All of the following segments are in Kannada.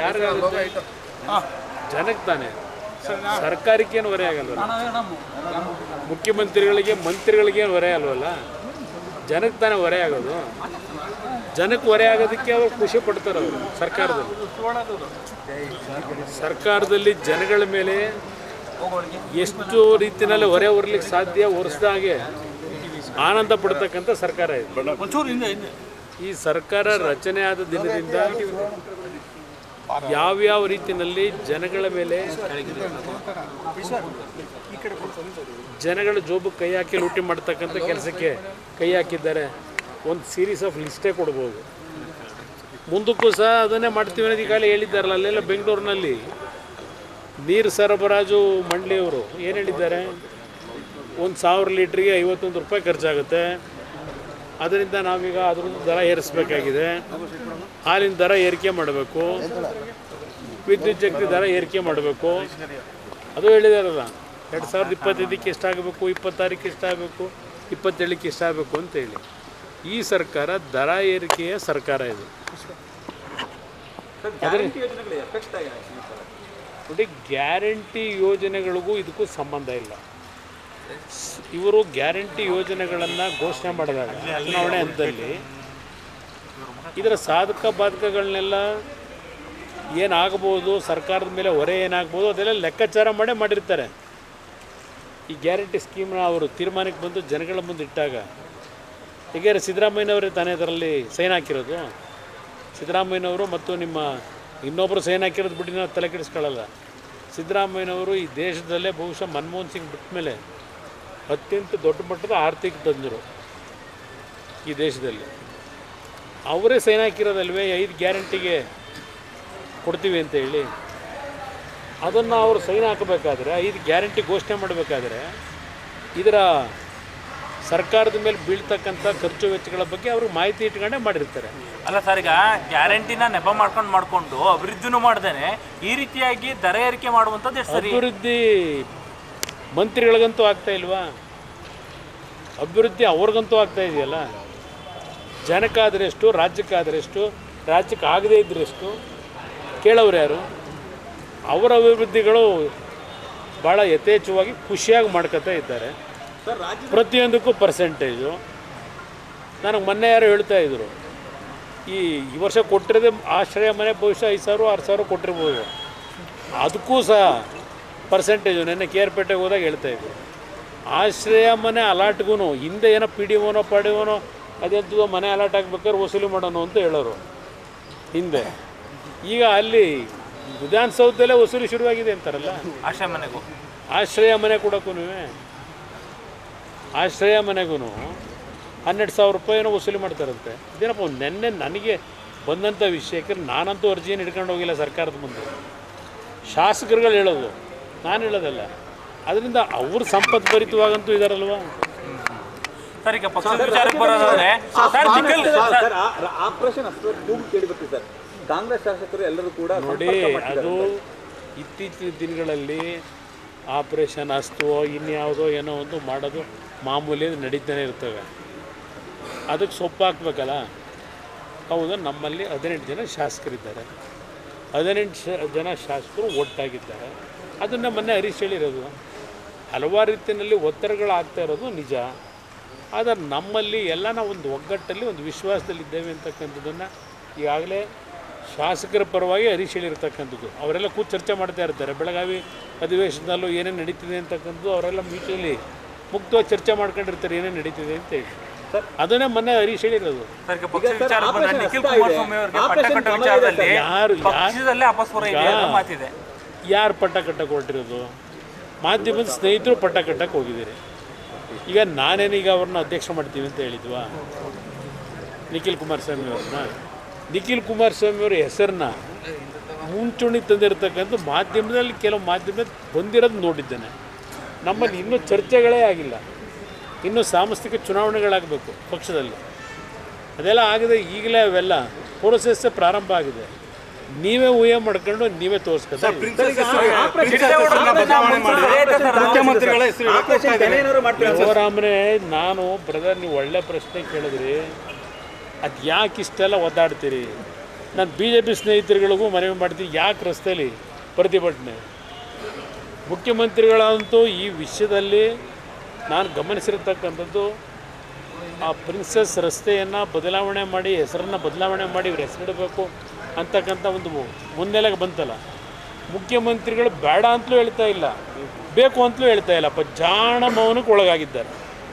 ಯಾರಿಗಾಗುತ್ತೆ? ಜನಕ್ಕೆ ತಾನೆ, ಸರ್ಕಾರಕ್ಕೇನು ಹೊರೆ ಆಗಲ್ವಲ್ಲ, ಮುಖ್ಯಮಂತ್ರಿಗಳಿಗೆ ಮಂತ್ರಿಗಳಿಗೇನು ಹೊರೆ ಅಲ್ವಲ್ಲ, ಜನಕ್ಕೆ ತಾನೇ ಹೊರೆ ಆಗೋದು. ಜನಕ್ಕೆ ಹೊರೆ ಆಗೋದಕ್ಕೆ ಅವರು ಖುಷಿ ಪಡ್ತಾರೆ. ಅವರು ಸರ್ಕಾರದಲ್ಲಿ ಜನಗಳ ಮೇಲೆ ಎಷ್ಟು ರೀತಿಯಲ್ಲಿ ಹೊರೆ ಹೊರಲಿಕ್ಕೆ ಸಾಧ್ಯ ಹೊರಿಸ್ದಾಗೆ ಆನಂದ ಪಡ್ತಕ್ಕಂಥ ಸರ್ಕಾರ ಇದೆ. ಈ ಸರ್ಕಾರ ರಚನೆ ಆದ ದಿನದಿಂದ ಯಾವ್ಯಾವ ರೀತಿಯಲ್ಲಿ ಜನಗಳ ಮೇಲೆ, ಜನಗಳ ಜೋಬಕ್ಕೆ ಕೈ ಹಾಕಿ ಲೂಟಿ ಮಾಡ್ತಕ್ಕಂಥ ಕೆಲಸಕ್ಕೆ ಕೈ ಹಾಕಿದ್ದಾರೆ. ಒಂದು ಸೀರೀಸ್ ಆಫ್ ಲಿಸ್ಟೇ ಕೊಡ್ಬೋದು. ಮುಂದಕ್ಕೂ ಸಹ ಅದನ್ನೇ ಮಾಡ್ತೀವಿ ಅನ್ನೋದು ಈಗಾಗಲೇ ಹೇಳಿದ್ದಾರಲ್ಲ. ಅಲ್ಲೆಲ್ಲ ಬೆಂಗಳೂರಿನಲ್ಲಿ ನೀರು ಸರಬರಾಜು ಮಂಡಳಿಯವರು ಏನು ಹೇಳಿದ್ದಾರೆ, 1,000 ಲೀಟ್ರಿಗೆ 51 ರೂಪಾಯಿ ಖರ್ಚಾಗುತ್ತೆ. ಅದರಿಂದ ನಾವೀಗ ಅದ್ರದ್ದು ದರ ಏರಿಸಬೇಕಾಗಿದೆ. ಹಾಲಿನ ದರ ಏರಿಕೆ ಮಾಡಬೇಕು, ವಿದ್ಯುತ್ ಶಕ್ತಿ ದರ ಏರಿಕೆ ಮಾಡಬೇಕು. ಅದು ಹೇಳಿದಾರಲ್ಲ, 2025ಕ್ಕೆ ಎಷ್ಟಾಗಬೇಕು, 26ಕ್ಕೆ ಎಷ್ಟಾಗಬೇಕು, 27ಕ್ಕೆ ಎಷ್ಟಾಗಬೇಕು ಅಂತೇಳಿ. ಈ ಸರ್ಕಾರ ದರ ಏರಿಕೆಯ ಸರ್ಕಾರ ಇದು. ನೋಡಿ, ಗ್ಯಾರಂಟಿ ಯೋಜನೆಗಳಿಗೂ ಇದಕ್ಕೂ ಸಂಬಂಧ ಇಲ್ಲ. ಇವರು ಗ್ಯಾರಂಟಿ ಯೋಜನೆಗಳನ್ನು ಘೋಷಣೆ ಮಾಡಿದಾಗ ಚುನಾವಣೆ ಹಂತದಲ್ಲಿ ಇದರ ಸಾಧಕ ಬಾಧಕಗಳನ್ನೆಲ್ಲ ಏನಾಗ್ಬೋದು, ಸರ್ಕಾರದ ಮೇಲೆ ಹೊರೆ ಏನಾಗ್ಬೋದು, ಅದೆಲ್ಲ ಲೆಕ್ಕಾಚಾರ ಮಾಡಿರ್ತಾರೆ. ಈ ಗ್ಯಾರಂಟಿ ಸ್ಕೀಮ್ನ ಅವರು ತೀರ್ಮಾನಕ್ಕೆ ಬಂದು ಜನಗಳ ಮುಂದೆ ಇಟ್ಟಾಗ, ಹೀಗೆ ಸಿದ್ದರಾಮಯ್ಯನವರೇ ತಾನೇ ಅದರಲ್ಲಿ ಸೈನ್ ಹಾಕಿರೋದು. ಸಿದ್ದರಾಮಯ್ಯನವರು ಮತ್ತು ನಿಮ್ಮ ಇನ್ನೊಬ್ಬರು ಸೈನ್ ಹಾಕಿರೋದು ಬಿಟ್ಟು ನಾವು ತಲೆ ಕೆಡಿಸ್ಕೊಳ್ಳಲ್ಲ. ಸಿದ್ದರಾಮಯ್ಯನವರು ಈ ದೇಶದಲ್ಲೇ ಬಹುಶಃ ಮನಮೋಹನ್ ಸಿಂಗ್ ಬಿಟ್ಟ ಮೇಲೆ ಅತ್ಯಂತ ದೊಡ್ಡ ಮಟ್ಟದ ಆರ್ಥಿಕ ತಜ್ಞರು ಈ ದೇಶದಲ್ಲಿ. ಅವರೇ ಸೈನ್ ಹಾಕಿರೋದಲ್ವೇ 5 ಗ್ಯಾರಂಟಿಗೆ ಕೊಡ್ತೀವಿ ಅಂತ ಹೇಳಿ. ಅದನ್ನು ಅವರು ಸೈನ್ ಹಾಕಬೇಕಾದ್ರೆ, 5 ಗ್ಯಾರಂಟಿ ಘೋಷಣೆ ಮಾಡಬೇಕಾದ್ರೆ ಇದರ ಸರ್ಕಾರದ ಮೇಲೆ ಬೀಳ್ತಕ್ಕಂಥ ಖರ್ಚು ವೆಚ್ಚಗಳ ಬಗ್ಗೆ ಅವ್ರಿಗೆ ಮಾಹಿತಿ ಇಟ್ಕೊಂಡೇ ಮಾಡಿರ್ತಾರೆ. ಅಲ್ಲ ಸರ್, ಈಗ ಗ್ಯಾರಂಟಿನ ನೆಪ ಮಾಡಿಕೊಂಡು ಅಭಿವೃದ್ಧಿನೂ ಮಾಡ್ದೇನೆ ಈ ರೀತಿಯಾಗಿ ದರ ಏರಿಕೆ ಮಾಡುವಂಥದ್ದು ಎಷ್ಟು ಸರಿ? ಅಭಿವೃದ್ಧಿ ಮಂತ್ರಿಗಳಿಗಂತೂ ಆಗ್ತಾ ಇಲ್ವಾ? ಅಭಿವೃದ್ಧಿ ಅವ್ರಿಗಂತೂ ಆಗ್ತಾ ಇದೆಯಲ್ಲ. ಜನಕ್ಕಾದರೆಷ್ಟು, ರಾಜ್ಯಕ್ಕಾದರೆಷ್ಟು, ರಾಜ್ಯಕ್ಕೆ ಆಗದೇ ಇದ್ದರೆಷ್ಟು ಕೇಳೋರು ಯಾರು? ಅವರ ಅಭಿವೃದ್ಧಿಗಳು ಭಾಳ ಯಥೇಚ್ಛವಾಗಿ ಖುಷಿಯಾಗಿ ಮಾಡ್ಕೊತಾ ಇದ್ದಾರೆ. ಪ್ರತಿಯೊಂದಕ್ಕೂ ಪರ್ಸೆಂಟೇಜು. ನನಗೆ ಮೊನ್ನೆ ಯಾರು ಹೇಳ್ತಾ ಇದ್ರು, ಈ ವರ್ಷ ಕೊಟ್ಟಿರೋದೇ ಆಶ್ರಯ ಮನೆ ಬಹುಶಃ 5,000 6,000 ಕೊಟ್ಟಿರ್ಬೋದು. ಅದಕ್ಕೂ ಸಹ ಪರ್ಸೆಂಟೇಜು ನೆನ್ನೆ ಕೇರ್ಪೇಟೆಗೆ ಹೋದಾಗ ಹೇಳ್ತಾಯಿದ್ರು. ಆಶ್ರಯ ಮನೆ ಅಲಾಟ್ಗೂ ಹಿಂದೆ ಏನೋ PDOನೋ PDOನೋ ಅದೆಂಥದೋ ಮನೆ ಅಲಾಟ್ ಆಗ್ಬೇಕಾದ್ರೆ ವಸೂಲಿ ಮಾಡೋಣ ಅಂತ ಹೇಳೋರು ಹಿಂದೆ. ಈಗ ಅಲ್ಲಿ ವಿಧಾನಸೌಧದಲ್ಲೇ ವಸೂಲಿ ಶುರುವಾಗಿದೆ ಅಂತಾರಲ್ಲ. ಆಶ್ರಯ ಮನೆ ಕೊಡೋಕ್ಕೂ ಆಶ್ರಯ ಮನೆಗೂ 12,000 ರೂಪಾಯಿನೋ ವಸೂಲಿ ಮಾಡ್ತಾರಂತೆ. ಇದೇನಪ್ಪ ನೆನ್ನೆ ನನಗೆ ಬಂದಂಥ ವಿಷಯಕ್ಕೆ ನಾನಂತೂ ಅರ್ಜಿಯನ್ನು ಹಿಡ್ಕೊಂಡು ಹೋಗಿಲ್ಲ ಸರ್ಕಾರದ ಮುಂದೆ. ಶಾಸಕರುಗಳು ಹೇಳೋದು, ನಾನು ಹೇಳೋದಲ್ಲ. ಅದರಿಂದ ಅವರು ಸಂಪತ್ತು ಭರಿತವಾಗಂತೂ ಇದಾರಲ್ವಾ. ಕಾಂಗ್ರೆಸ್ ಶಾಸಕರು ಎಲ್ಲರೂ ಕೂಡ ನೋಡಿ, ಅದು ಇತ್ತೀಚಿನ ದಿನಗಳಲ್ಲಿ ಆಪರೇಷನ್ ಅಸ್ತವೋ ಇನ್ಯಾವುದೋ ಏನೋ ಒಂದು ಮಾಡೋದು ಮಾಮೂಲಿ ನಡೀತಾನೆ ಇರ್ತವೆ. ಅದಕ್ಕೆ ಸೊಪ್ಪು ಹಾಕ್ಬೇಕಲ್ಲ. ಹೌದು, ನಮ್ಮಲ್ಲಿ 18 ಜನ ಶಾಸಕರಿದ್ದಾರೆ. 18 ಜನ ಶಾಸಕರು ಒಟ್ಟಾಗಿದ್ದಾರೆ. ಅದನ್ನು ಮೊನ್ನೆ ಹರೀಶ್ ಹೇಳಿರೋದು. ಹಲವಾರು ರೀತಿಯಲ್ಲಿ ಒತ್ತಡಗಳಾಗ್ತಾ ಇರೋದು ನಿಜ. ಆದರೆ ನಮ್ಮಲ್ಲಿ ಎಲ್ಲ ನಾವು ಒಂದು ಒಗ್ಗಟ್ಟಲ್ಲಿ ಒಂದು ವಿಶ್ವಾಸದಲ್ಲಿದ್ದೇವೆ ಅಂತಕ್ಕಂಥದ್ದನ್ನು ಈಗಾಗಲೇ ಶಾಸಕರ ಪರವಾಗಿ ಹರೀಶ್ ಹೇಳಿರ್ತಕ್ಕಂಥದ್ದು. ಅವರೆಲ್ಲ ಕೂತು ಚರ್ಚೆ ಮಾಡ್ತಾ ಇರ್ತಾರೆ. ಬೆಳಗಾವಿ ಅಧಿವೇಶನದಲ್ಲೂ ಏನೇನು ನಡೀತಿದೆ ಅಂತಕ್ಕಂಥದ್ದು ಅವರೆಲ್ಲ ಮ್ಯೂಚುವಲಿ ಮುಕ್ತವಾಗಿ ಚರ್ಚೆ ಮಾಡ್ಕೊಂಡಿರ್ತಾರೆ ಏನೇನು ನಡೀತಿದೆ ಅಂತ ಹೇಳಿ. ಅದನ್ನೇ ಮೊನ್ನೆ ಹರೀಶ್ ಹೇಳಿರೋದು. ಯಾರು ಪಟ್ಟ ಕಟ್ಟಕ್ಕೆ ಹೊರಟಿರೋದು? ಮಾಧ್ಯಮದ ಸ್ನೇಹಿತರು ಪಟ್ಟ ಕಟ್ಟಕ್ಕೆ ಹೋಗಿದ್ದೀರಿ. ಈಗ ನಾನೇನೀಗ ಅವ್ರನ್ನ ಅಧ್ಯಕ್ಷ ಮಾಡ್ತೀವಿ ಅಂತ ಹೇಳಿದ್ವಾ? ನಿಖಿಲ್ ಕುಮಾರಸ್ವಾಮಿ ಅವ್ರನ್ನ. ನಿಖಿಲ್ ಕುಮಾರಸ್ವಾಮಿ ಅವರ ಹೆಸರನ್ನ ಮುಂಚೂಣಿ ತಂದಿರತಕ್ಕಂಥ ಮಾಧ್ಯಮದಲ್ಲಿ ಕೆಲವು ಮಾಧ್ಯಮದಲ್ಲಿ ಬಂದಿರೋದು ನೋಡಿದ್ದೇನೆ. ನಮ್ಮಲ್ಲಿ ಇನ್ನೂ ಚರ್ಚೆಗಳೇ ಆಗಿಲ್ಲ. ಇನ್ನೂ ಸಾಂಸ್ಥಿಕ ಚುನಾವಣೆಗಳಾಗಬೇಕು ಪಕ್ಷದಲ್ಲಿ. ಅದೆಲ್ಲ ಆಗಿದೆ. ಈಗಲೇ ಅವೆಲ್ಲ ಪ್ರೋಸೆಸ್ಸೇ ಪ್ರಾರಂಭ ಆಗಿದೆ. ನೀವೇ ಊಹೆ ಮಾಡ್ಕೊಂಡು ನೀವೇ ತೋರಿಸ್ಕೊತಾರೆ. ಶಿವರಾಮರೇ, ನಾನು ಬ್ರದರ್, ನೀವು ಒಳ್ಳೆ ಪ್ರಶ್ನೆ ಕೇಳಿದ್ರಿ. ಅದು ಯಾಕೆ ಇಷ್ಟೆಲ್ಲ ಒದ್ದಾಡ್ತೀರಿ? ನಾನು BJP ಸ್ನೇಹಿತರುಗಳಿಗೂ ಮನವಿ ಮಾಡ್ತೀನಿ, ಯಾಕೆ ರಸ್ತೆಯಲ್ಲಿ ಪ್ರತಿಭಟನೆ? ಮುಖ್ಯಮಂತ್ರಿಗಳಂತೂ ಈ ವಿಷಯದಲ್ಲಿ ನಾನು ಗಮನಿಸಿರ್ತಕ್ಕಂಥದ್ದು, ಆ ಪ್ರಿನ್ಸಸ್ ರಸ್ತೆಯನ್ನು ಬದಲಾವಣೆ ಮಾಡಿ, ಹೆಸರನ್ನು ಬದಲಾವಣೆ ಮಾಡಿ ಇವ್ರ ಹೆಸರಿಡಬೇಕು ಅಂತಕ್ಕಂಥ ಒಂದು ಮುನ್ನೆಲೆಗೆ ಬಂತಲ್ಲ, ಮುಖ್ಯಮಂತ್ರಿಗಳು ಬೇಡ ಅಂತಲೂ ಹೇಳ್ತಾ ಇಲ್ಲ, ಬೇಕು ಅಂತಲೂ ಹೇಳ್ತಾ ಇಲ್ಲ, ಜಾಣ ಮೌನಕ್ಕೆ ಒಳಗಾಗಿದ್ದಾರೆ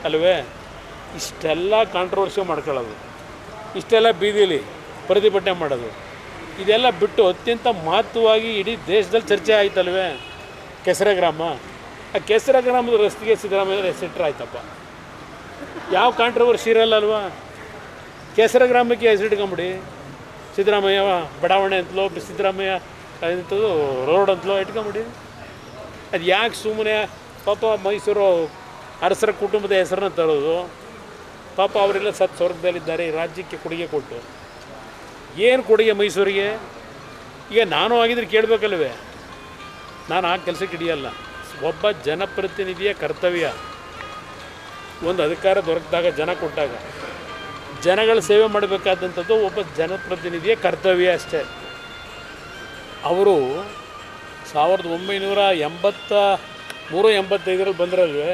ಅಲ್ವೇ? ಇಷ್ಟೆಲ್ಲ ಕಾಂಟ್ರವರ್ಸಿ ಮಾಡ್ಕೊಳ್ಳೋದು, ಇಷ್ಟೆಲ್ಲ ಬೀದಿಲಿ ಪ್ರತಿಭಟನೆ ಮಾಡೋದು, ಇದೆಲ್ಲ ಬಿಟ್ಟು ಅತ್ಯಂತ ಮಹತ್ವವಾಗಿ ಇಡೀ ದೇಶದಲ್ಲಿ ಚರ್ಚೆ ಆಯ್ತಲ್ವೇ ಕೆಸರೆ ಗ್ರಾಮ. ಆ ಕೆಸರೆ ಗ್ರಾಮದ ರಸ್ತೆಗೆ ಸಿದ್ದರಾಮಯ್ಯ ಹೆಸರಿಟ್ರೆ ಆಯ್ತಪ್ಪ, ಯಾವ ಕಾಂಟ್ರವರ್ಸಿ ಇರಲ್ಲಲ್ವಾ? ಕೆಸರೆ ಗ್ರಾಮಕ್ಕೆ ಹೆಸರಿಟ್ಕೊಂಬಿಡಿ, ಸಿದ್ದರಾಮಯ್ಯ ಬಡಾವಣೆ ಅಂತಲೋ, ಸಿದ್ದರಾಮಯ್ಯ ಎಂಥದ್ದು ರೋಡ್ ಅಂತಲೋ ಇಟ್ಕೊಂಬಿಡಿ. ಅದು ಯಾಕೆ ಸುಮ್ಮನೆ ಪಾಪ ಮೈಸೂರು ಅರಸರ ಕುಟುಂಬದ ಹೆಸರನ್ನ ತರೋದು? ಪಾಪ ಅವರೆಲ್ಲ ಸತ್ತು ಸ್ವರ್ಗದಲ್ಲಿದ್ದಾರೆ, ಈ ರಾಜ್ಯಕ್ಕೆ ಕೊಡುಗೆ ಕೊಟ್ಟು. ಏನು ಕೊಡುಗೆ ಮೈಸೂರಿಗೆ? ಈಗ ನಾನು ಆಗಿದ್ರೆ ಕೇಳಬೇಕಲ್ವೇ? ನಾನು ಆ ಕೆಲಸಕ್ಕೆ ಹಿಡಿಯಲ್ಲ. ಒಬ್ಬ ಜನಪ್ರತಿನಿಧಿಯ ಕರ್ತವ್ಯ, ಒಂದು ಅಧಿಕಾರ ದೊರಕಿದಾಗ, ಜನ ಕೊಟ್ಟಾಗ ಜನಗಳ ಸೇವೆ ಮಾಡಬೇಕಾದಂಥದ್ದು ಒಬ್ಬ ಜನಪ್ರತಿನಿಧಿಯ ಕರ್ತವ್ಯ ಅಷ್ಟೇ. ಅವರು 1983-85 ಬಂದಿರಲ್ವೇ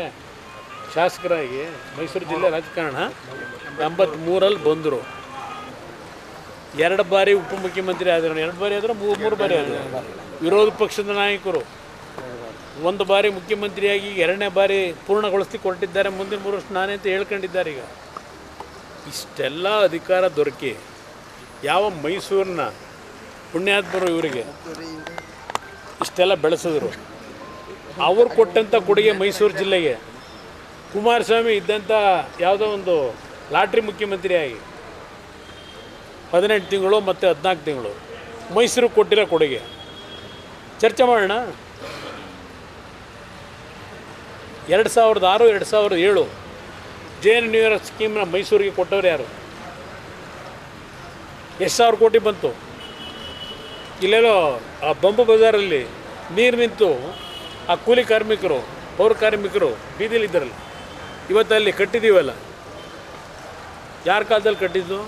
ಶಾಸಕರಾಗಿ ಮೈಸೂರು ಜಿಲ್ಲೆ ರಾಜಕಾರಣ. 83 ಬಂದರು, 2 ಬಾರಿ ಉಪಮುಖ್ಯಮಂತ್ರಿ ಆದರು, 2 ಬಾರಿ ಆದರೂ 3 ಬಾರಿ ಆದರು. ವಿರೋಧ ಪಕ್ಷದ ನಾಯಕರು 1 ಬಾರಿ ಮುಖ್ಯಮಂತ್ರಿಯಾಗಿ 2ನೇ ಬಾರಿ ಪೂರ್ಣಗೊಳಿಸ್ಲಿಕ್ಕೆ ಹೊರಟಿದ್ದಾರೆ. ಮುಂದಿನ 3 ವರ್ಷ ನಾನೇ ಅಂತ ಹೇಳ್ಕೊಂಡಿದ್ದಾರೆ. ಈಗ ಇಷ್ಟೆಲ್ಲ ಅಧಿಕಾರ ದೊರಕಿ ಯಾವ ಮೈಸೂರಿನ ಪುಣ್ಯಾತ್ಮರು ಇವರಿಗೆ ಇಷ್ಟೆಲ್ಲ ಬೆಳೆಸಿದ್ರು? ಅವ್ರು ಕೊಟ್ಟಂಥ ಕೊಡುಗೆ ಮೈಸೂರು ಜಿಲ್ಲೆಗೆ. ಕುಮಾರಸ್ವಾಮಿ ಇದ್ದಂಥ ಯಾವುದೋ ಒಂದು ಲಾಟ್ರಿ ಮುಖ್ಯಮಂತ್ರಿಯಾಗಿ 18 ತಿಂಗಳು ಮತ್ತು 14 ತಿಂಗಳು ಮೈಸೂರಿಗೆ ಕೊಟ್ಟಿರೋ ಕೊಡುಗೆ ಚರ್ಚೆ ಮಾಡೋಣ. 2006-2007 JNUR ಸ್ಕೀಮ್ನ ಮೈಸೂರಿಗೆ ಕೊಟ್ಟವ್ರು ಯಾರು? ಎಷ್ಟು ಸಾವಿರ ಕೋಟಿ ಬಂತು? ಇಲ್ಲೆಲ್ಲೋ ಆ ಬಂಬು ಬಜಾರಲ್ಲಿ ನೀರು ನಿಂತು ಆ ಕೂಲಿ ಕಾರ್ಮಿಕರು, ಪೌರ ಕಾರ್ಮಿಕರು ಬೀದಿಲಿದ್ದಾರಲ್ಲ, ಇವತ್ತಲ್ಲಿ ಕಟ್ಟಿದ್ದೀವಲ್ಲ, ಯಾರ ಕಾಲದಲ್ಲಿ ಕಟ್ಟಿದ್ದು?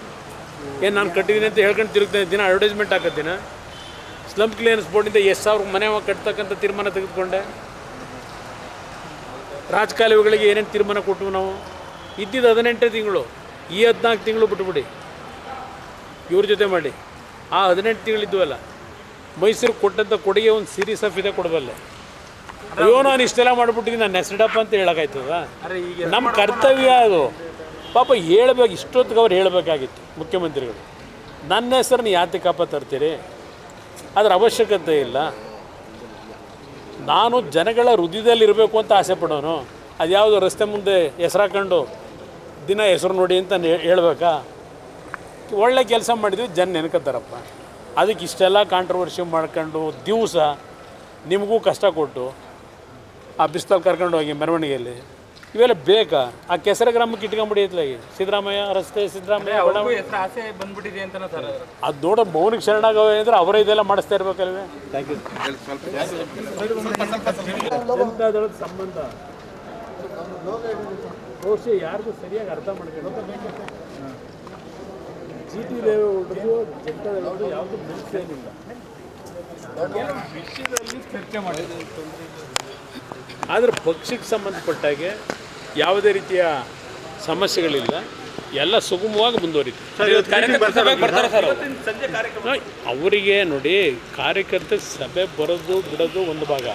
ಏನು ನಾನು ಕಟ್ಟಿದ್ದೀನಿ ಅಂತ ಹೇಳ್ಕೊಂಡು ತಿರುಗ್ತೇನೆ, ದಿನ ಅಡ್ವರ್ಟೈಸ್ಮೆಂಟ್ ಹಾಕತ್ತೀನ? ಸ್ಲಮ್ ಕ್ಲಿಯರೆನ್ಸ್ ಬೋರ್ಡಿಂದ ಎಷ್ಟು ಸಾವಿರ ಮನೆ ಕಟ್ತಕ್ಕಂಥ ತೀರ್ಮಾನ ತೆಗೆದುಕೊಂಡೆ. ರಾಜಕಾಲುವೆಗಳಿಗೆ ಏನೇನು ತೀರ್ಮಾನ ಕೊಟ್ಟು ನಾವು ಇದ್ದಿದ್ದು 18 ತಿಂಗಳು, ಈ 14 ತಿಂಗಳು ಬಿಟ್ಬಿಡಿ ಇವ್ರ ಜೊತೆ ಮಾಡಿ. ಆ 18 ತಿಂಗಳಿದ್ವಲ್ಲ, ಮೈಸೂರು ಕೊಟ್ಟಂಥ ಕೊಡುಗೆ ಒಂದು ಸೀರೀಸ್ ಆಫ್ ಇದೆ ಕೊಡಬಲ್ಲೆ. ಅಯ್ಯೋ ನಾನು ಇಷ್ಟೆಲ್ಲ ಮಾಡಿಬಿಟ್ಟಿದ್ದೀನಿ, ನಾನು ಹೆಸರಿಡಪ್ಪ ಅಂತ ಹೇಳೋಕ್ಕಾಯ್ತದ? ನಮ್ಮ ಕರ್ತವ್ಯ ಅದು. ಪಾಪ ಹೇಳ್ಬೇಕು, ಇಷ್ಟೊತ್ತಿಗೆ ಅವ್ರು ಹೇಳಬೇಕಾಗಿತ್ತು ಮುಖ್ಯಮಂತ್ರಿಗಳು. ನನ್ನ ಹೆಸರನ್ನು ಯಾತಕಪ್ಪ ತರ್ತೀರಿ? ಅದರ ಅವಶ್ಯಕತೆ ಇಲ್ಲ. ನಾನು ಜನಗಳ ಹೃದಯದಲ್ಲಿರಬೇಕು ಅಂತ ಆಸೆ ಪಡೋನು. ಅದು ಯಾವುದೋ ರಸ್ತೆ ಮುಂದೆ ಹೆಸರಾಕೊಂಡು ದಿನ ಹೆಸರು ನೋಡಿ ಅಂತ ಹೇಳ್ಬೇಕಾ? ಒಳ್ಳೆ ಕೆಲಸ ಮಾಡಿದ್ವಿ, ಜನ ನೆನ್ಕೋತಾರಪ್ಪ. ಅದಕ್ಕೆ ಇಷ್ಟೆಲ್ಲ ಕಾಂಟ್ರವರ್ಸಿ ಮಾಡ್ಕೊಂಡು ದಿವಸ ನಿಮಗೂ ಕಷ್ಟ ಕೊಟ್ಟು ಆ ಬಿಸ್ತಲ್ಲಿ ಕರ್ಕೊಂಡು ಹೋಗಿ ಮೆರವಣಿಗೆಯಲ್ಲಿ ಇವೆಲ್ಲ ಬೇಕಾ? ಆ ಕೆಸರೆ ಗ್ರಾಮಕ್ಕೆ ಇಟ್ಕೊಂಬಿಡಿ ಇತ್ಲಾಗಿ ಸಿದ್ದರಾಮಯ್ಯ ರಸ್ತೆ, ಸಿದ್ದರಾಮಯ್ಯ ಆಸೆ ಬಂದ್ಬಿಟ್ಟಿದೆ ಅಂತ ಸರ್. ಅದು ನೋಡೋ ಮೌನಿಗೆ ಶರಣಾಗವೆ ಅಂದರೆ ಅವರೇ ಇದೆಲ್ಲ ಮಾಡಿಸ್ತಾ ಇರ್ಬೇಕಲ್ವೇ? Thank you. ಜನತಾದಳದ ಸಂಬಂಧ ಬಹುಶಃ ಯಾರಿಗೂ ಸರಿಯಾಗಿ ಅರ್ಥ ಮಾಡ್ಕೊಂಡು GT ದೇವೇಗೌಡರು ಜನತಾದಳದ್ದು ಯಾವುದು ಏನಿಲ್ಲ, ವಿಷಯದಲ್ಲಿ ಚರ್ಚೆ ಮಾಡಿದ್ರು. ಆದರೆ ಪಕ್ಷಕ್ಕೆ ಸಂಬಂಧಪಟ್ಟಾಗೆ ಯಾವುದೇ ರೀತಿಯ ಸಮಸ್ಯೆಗಳಿಲ್ಲ, ಎಲ್ಲ ಸುಗಮವಾಗಿ ಮುಂದುವರಿತು. ಅವರಿಗೆ ನೋಡಿ, ಕಾರ್ಯಕರ್ತ ಸಭೆ ಬರೋದು ಬಿಡೋದು ಒಂದು ಭಾಗ,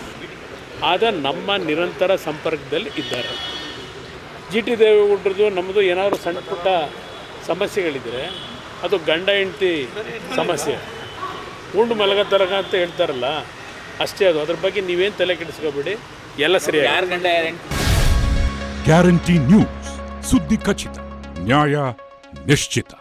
ಆದರೆ ನಮ್ಮ ನಿರಂತರ ಸಂಪರ್ಕದಲ್ಲಿ ಇದ್ದಾರೆ. GT ದೇವೇಗೌಡರದು ನಮ್ಮದು ಏನಾದರೂ ಸಣ್ಣ ಪುಟ್ಟ ಸಮಸ್ಯೆಗಳಿದ್ದರೆ ಅದು ಗಂಡ ಹೆಂಡತಿ ಸಮಸ್ಯೆ, ಉಂಡು ಮಲಗತ್ತರಗ ಅಂತ ಹೇಳ್ತಾರಲ್ಲ, ಅಷ್ಟೇ ಅದು. ಅದ್ರ ಬಗ್ಗೆ ನೀವೇನು ತಲೆ ಕೆಡಿಸ್ಕೋಬೇಡಿ, ಎಲ್ಲ ಸರಿಯಾಗಿ. ಗ್ಯಾರಂಟಿ ನ್ಯೂಸ್, ಸುದ್ದಿ ಖಚಿತ, ನ್ಯಾಯ ನಿಶ್ಚಿತ.